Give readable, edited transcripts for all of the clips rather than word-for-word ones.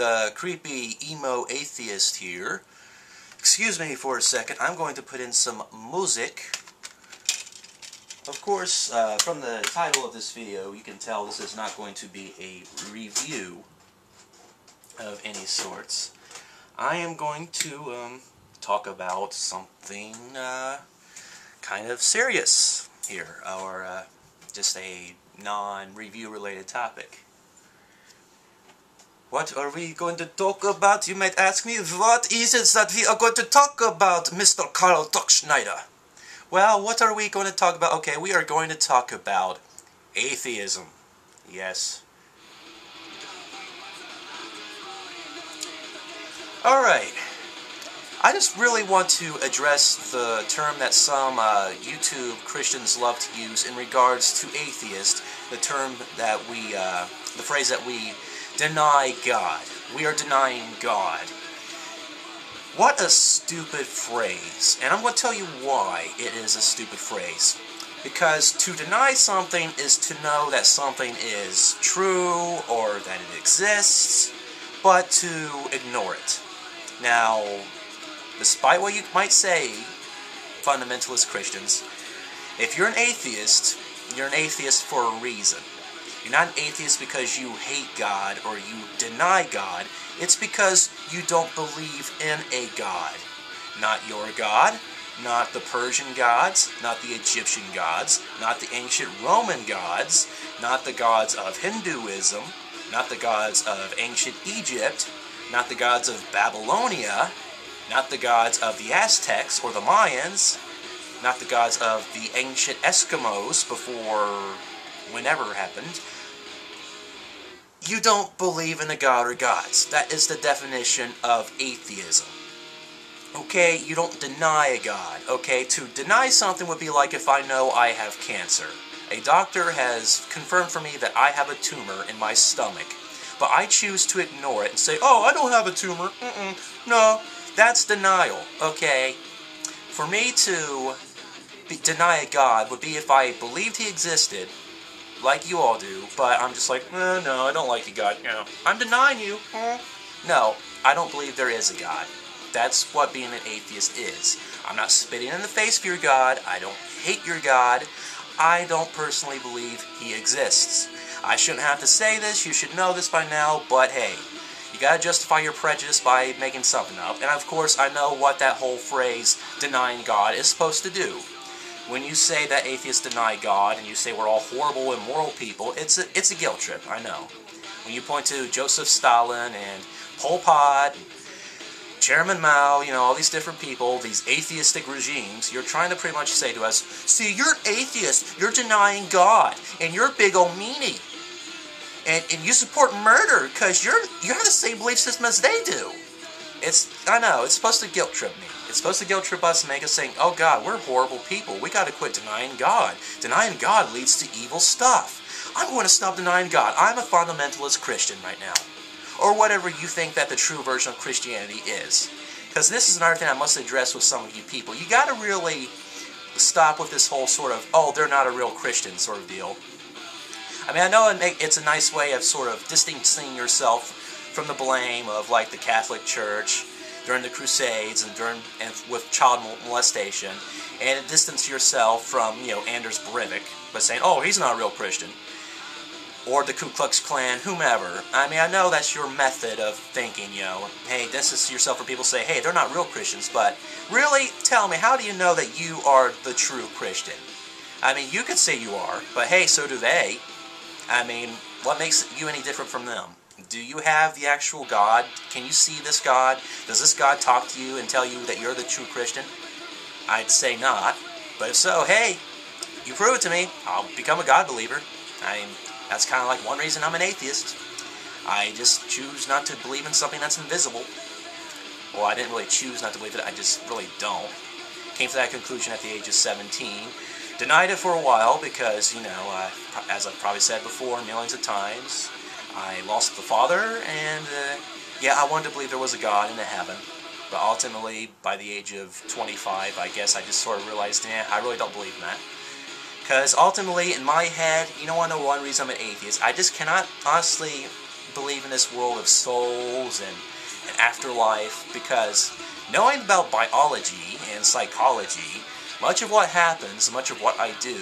the creepy emo atheist here. Excuse me for a second, I'm going to put in some music. Of course, from the title of this video, you can tell this is not going to be a review of any sorts. I am going to talk about something kind of serious here, or just a non-review related topic. What are we going to talk about, you might ask me? What is it that we are going to talk about, Mr. Carl Duckschneider? Well, what are we going to talk about? Okay, we are going to talk about atheism. Yes. Alright. I just really want to address the term that some YouTube Christians love to use in regards to atheist. The term that the phrase that we deny God. We are denying God. What a stupid phrase. And I'm going to tell you why it is a stupid phrase. Because to deny something is to know that something is true or that it exists, but to ignore it. Now, despite what you might say, fundamentalist Christians, if you're an atheist for a reason. You're not an atheist because you hate God or you deny God. It's because you don't believe in a God. Not your God, not the Persian gods, not the Egyptian gods, not the ancient Roman gods, not the gods of Hinduism, not the gods of ancient Egypt, not the gods of Babylonia, not the gods of the Aztecs or the Mayans, not the gods of the ancient Eskimos before whenever it happened. You don't believe in a god or gods. That is the definition of atheism. Okay, you don't deny a god. Okay, to deny something would be like if I know I have cancer. A doctor has confirmed for me that I have a tumor in my stomach, but I choose to ignore it and say, oh, I don't have a tumor. No, that's denial, okay? For me to deny a god would be if I believed he existed, like you all do, but I'm just like, no, I don't like you, God. No, I'm denying you. No, I don't believe there is a God. That's what being an atheist is. I'm not spitting in the face of your God. I don't hate your God. I don't personally believe he exists. I shouldn't have to say this. You should know this by now, but hey, you gotta justify your prejudice by making something up. And of course, I know what that whole phrase, denying God, is supposed to do. When you say that atheists deny God, and you say we're all horrible, immoral people, it's a guilt trip, I know. When you point to Joseph Stalin and Pol Pot, and Chairman Mao, you know, all these different people, these atheistic regimes, you're trying to pretty much say to us, see, you're an atheist, you're denying God, and you're a big old meanie. And you support murder because you have the same belief system as they do. I know, it's supposed to guilt trip me. It's supposed to guilt trip us and make us think, oh God, we're horrible people. We got to quit denying God. Denying God leads to evil stuff. I'm going to stop denying God. I'm a fundamentalist Christian right now. Or whatever you think that the true version of Christianity is. Because this is another thing I must address with some of you people. You got to really stop with this whole sort of, oh, they're not a real Christian sort of deal. I mean, I know it's a nice way of sort of distancing yourself from the blame of, like, the Catholic Church during the Crusades and with child molestation, and distance yourself from, you know, Anders Breivik by saying, oh, he's not a real Christian, or the Ku Klux Klan, whomever. I mean, I know that's your method of thinking, you know, hey, distance yourself from people say, hey, they're not real Christians, but really, tell me, how do you know that you are the true Christian? I mean, you could say you are, but hey, so do they. I mean, what makes you any different from them? Do you have the actual God? Can you see this God? Does this God talk to you and tell you that you're the true Christian? I'd say not. But if so, hey, you prove it to me. I'll become a God believer. I mean, that's kind of like one reason I'm an atheist. I just choose not to believe in something that's invisible. Well, I didn't really choose not to believe it. I just really don't. Came to that conclusion at the age of 17. Denied it for a while because, you know, as I've probably said before millions of times, I lost the father, and yeah, I wanted to believe there was a God in the heaven, but ultimately, by the age of 25, I guess I just sort of realized, I really don't believe in that. Because ultimately, in my head, you know, I know one reason I'm an atheist. I just cannot honestly believe in this world of souls and an afterlife, because knowing about biology and psychology, much of what happens, much of what I do,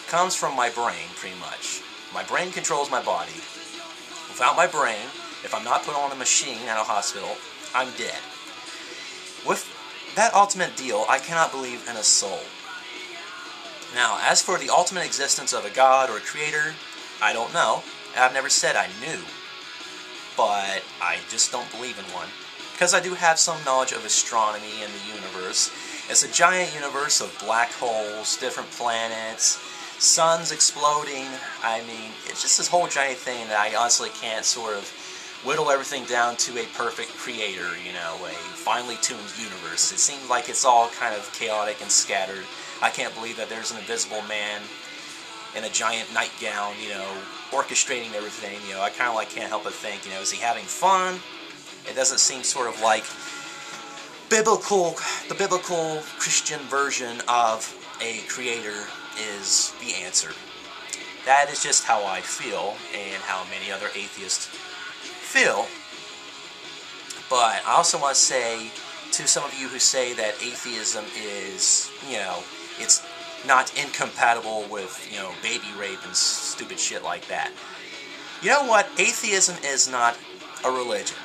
comes from my brain, pretty much. My brain controls my body. Without my brain, if I'm not put on a machine at a hospital, I'm dead. With that ultimate deal, I cannot believe in a soul. Now, as for the ultimate existence of a god or a creator, I don't know. I've never said I knew. But I just don't believe in one. Because I do have some knowledge of astronomy and the universe. It's a giant universe of black holes, different planets, suns exploding. I mean, it's just this whole giant thing that I honestly can't sort of whittle everything down to a perfect creator, you know, a finely tuned universe. It seems like it's all kind of chaotic and scattered. I can't believe that there's an invisible man in a giant nightgown, you know, orchestrating everything. You know, I kind of like can't help but think, you know, is he having fun? It doesn't seem sort of like the biblical Christian version of a creator is the answer. That is just how I feel, and how many other atheists feel. But I also want to say to some of you who say that atheism is, you know, it's not incompatible with, you know, baby rape and stupid shit like that. You know what? Atheism is not a religion.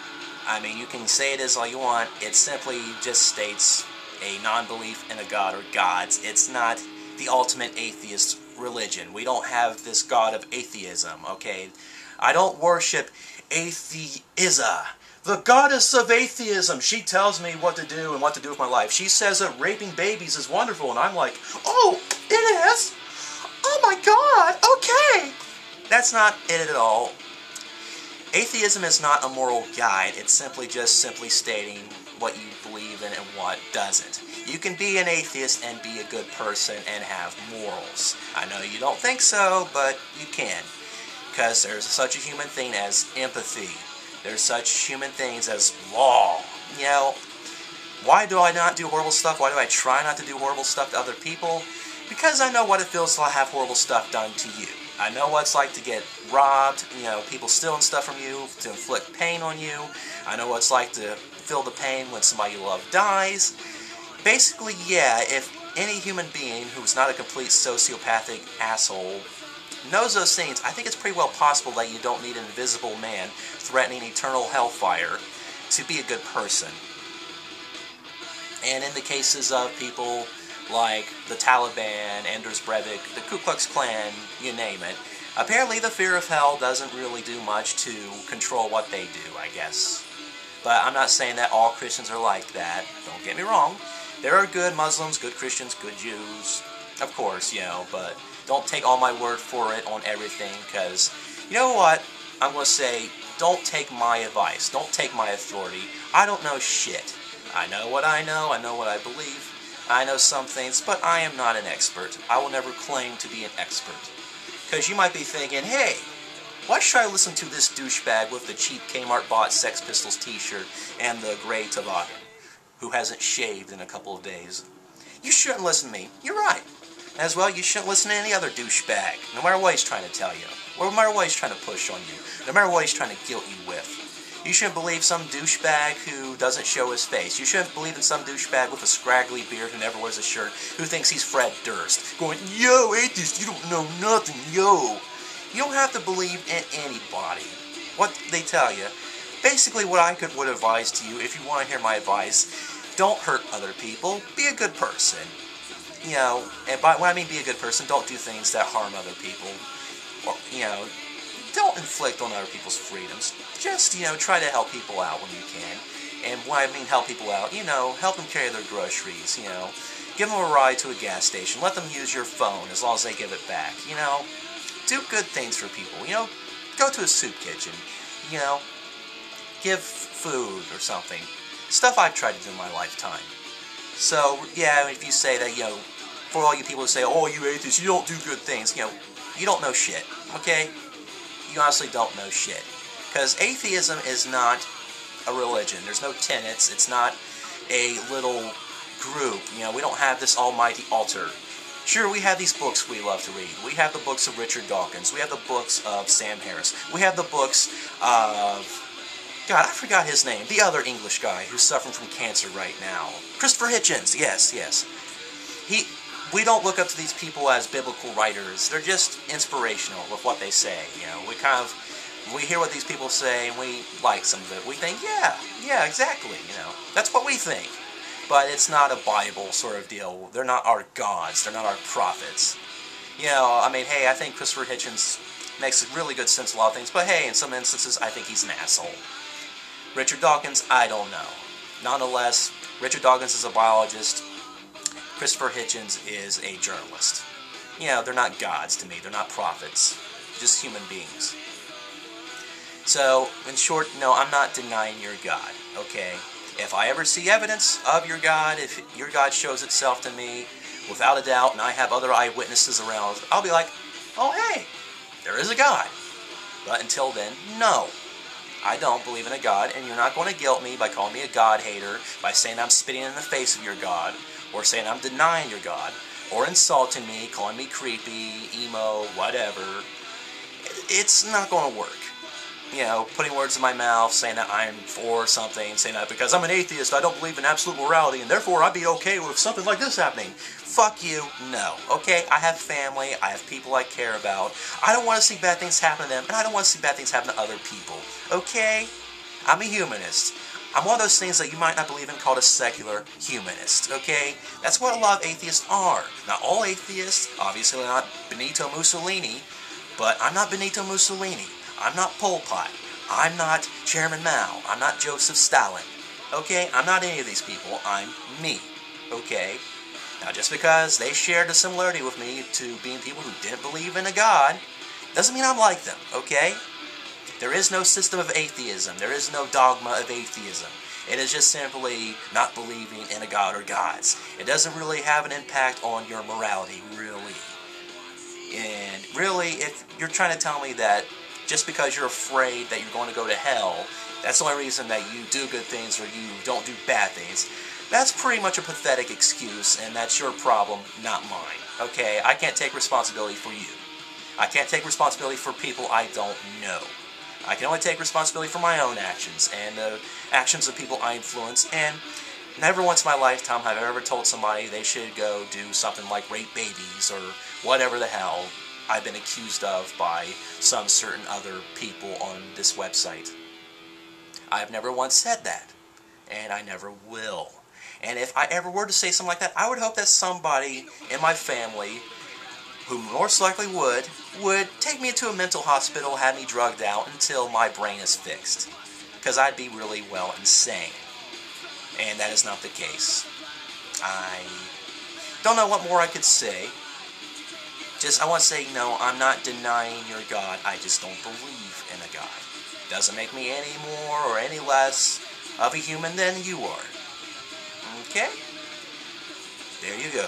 I mean, you can say it is all you want. It simply just states a non-belief in a god or gods. It's not the ultimate atheist religion. We don't have this god of atheism, okay? I don't worship Atheisa, the goddess of atheism. She tells me what to do and what to do with my life. She says that raping babies is wonderful, and I'm like, oh, it is? Oh my god, okay! That's not it at all. Atheism is not a moral guide. It's simply stating what you believe in and what doesn't. You can be an atheist and be a good person and have morals. I know you don't think so, but you can. Because there's such a human thing as empathy. There's such human things as law. You know, why do I not do horrible stuff? Why do I try not to do horrible stuff to other people? Because I know what it feels to have horrible stuff done to you. I know what it's like to get robbed, you know, people stealing stuff from you, to inflict pain on you. I know what it's like to feel the pain when somebody you love dies. Basically, yeah, if any human being who's not a complete sociopathic asshole knows those things, I think it's pretty well possible that you don't need an invisible man threatening eternal hellfire to be a good person. And in the cases of people like the Taliban, Anders Breivik, the Ku Klux Klan, you name it, apparently the fear of hell doesn't really do much to control what they do, I guess. But I'm not saying that all Christians are like that. Don't get me wrong. There are good Muslims, good Christians, good Jews, of course, you know, but don't take all my word for it on everything, because, you know what, I'm going to say, don't take my advice, don't take my authority. I don't know shit. I know what I know what I believe. I know some things, but I am not an expert. I will never claim to be an expert. Because you might be thinking, hey, why should I listen to this douchebag with the cheap Kmart bought Sex Pistols t-shirt and the gray toboggan, who hasn't shaved in a couple of days? You shouldn't listen to me. You're right. As well, you shouldn't listen to any other douchebag, no matter what he's trying to tell you, or no matter what he's trying to push on you, no matter what he's trying to guilt you with. You shouldn't believe some douchebag who doesn't show his face. You shouldn't believe in some douchebag with a scraggly beard who never wears a shirt, who thinks he's Fred Durst, going, yo, atheist, you don't know nothing, yo. You don't have to believe in anybody, what they tell you. Basically, what I would advise to you, if you want to hear my advice, don't hurt other people, be a good person. You know, and when I mean be a good person, don't do things that harm other people. Or, you know, don't inflict on other people's freedoms. Just, you know, try to help people out when you can. And when I mean help people out, you know, help them carry their groceries, you know. Give them a ride to a gas station. Let them use your phone as long as they give it back, you know. Do good things for people, you know. Go to a soup kitchen, you know. Give food or something. Stuff I've tried to do in my lifetime. So, yeah, if you say that, you know, for all you people who say, oh, you atheists, you don't do good things, you know, you don't know shit, okay? You honestly don't know shit. Because atheism is not a religion. There's no tenets. It's not a little group. You know, we don't have this almighty altar. Sure, we have these books we love to read. We have the books of Richard Dawkins. We have the books of Sam Harris. We have the books of... God, I forgot his name. The other English guy who's suffering from cancer right now. Christopher Hitchens. Yes, yes. We don't look up to these people as biblical writers. They're just inspirational with what they say. You know, we hear what these people say and we like some of it. We think, yeah, exactly. You know, that's what we think. But it's not a Bible sort of deal. They're not our gods. They're not our prophets. You know, I mean, hey, I think Christopher Hitchens makes really good sense of a lot of things. But hey, in some instances, I think he's an asshole. Richard Dawkins, I don't know. Nonetheless, Richard Dawkins is a biologist. Christopher Hitchens is a journalist. You know, they're not gods to me. They're not prophets. Just human beings. So, in short, no, I'm not denying your God, okay? If I ever see evidence of your God, if your God shows itself to me, without a doubt, and I have other eyewitnesses around, I'll be like, oh, hey, there is a God. But until then, no. I don't believe in a God, and you're not going to guilt me by calling me a God hater, by saying I'm spitting in the face of your God, or saying I'm denying your God, or insulting me, calling me creepy, emo, whatever. It's not going to work. You know, putting words in my mouth, saying that I'm for something, saying that because I'm an atheist, I don't believe in absolute morality, and therefore I'd be okay with something like this happening. Fuck you, no. Okay, I have family, I have people I care about. I don't want to see bad things happen to them, and I don't want to see bad things happen to other people. Okay? I'm a humanist. I'm one of those things that you might not believe in called a secular humanist, okay? That's what a lot of atheists are. Not all atheists, obviously not Benito Mussolini, but I'm not Benito Mussolini. I'm not Pol Pot. I'm not Chairman Mao. I'm not Joseph Stalin. Okay? I'm not any of these people. I'm me. Okay? Now, just because they shared a similarity with me to being people who didn't believe in a God, doesn't mean I'm like them. Okay? There is no system of atheism. There is no dogma of atheism. It is just simply not believing in a God or gods. It doesn't really have an impact on your morality, really. And really, if you're trying to tell me that just because you're afraid that you're going to go to hell, that's the only reason that you do good things or you don't do bad things, that's pretty much a pathetic excuse, and that's your problem, not mine. Okay? I can't take responsibility for you. I can't take responsibility for people I don't know. I can only take responsibility for my own actions and the actions of people I influence, and never once in my lifetime have I ever told somebody they should go do something like rape babies or whatever the hell I've been accused of by some certain other people on this website. I've never once said that, and I never will. And if I ever were to say something like that, I would hope that somebody in my family, who most likely would take me to a mental hospital, have me drugged out until my brain is fixed. Because I'd be really well insane. And that is not the case. I don't know what more I could say. I want to say, no, I'm not denying your God. I just don't believe in a God. Doesn't make me any more or any less of a human than you are. Okay? There you go.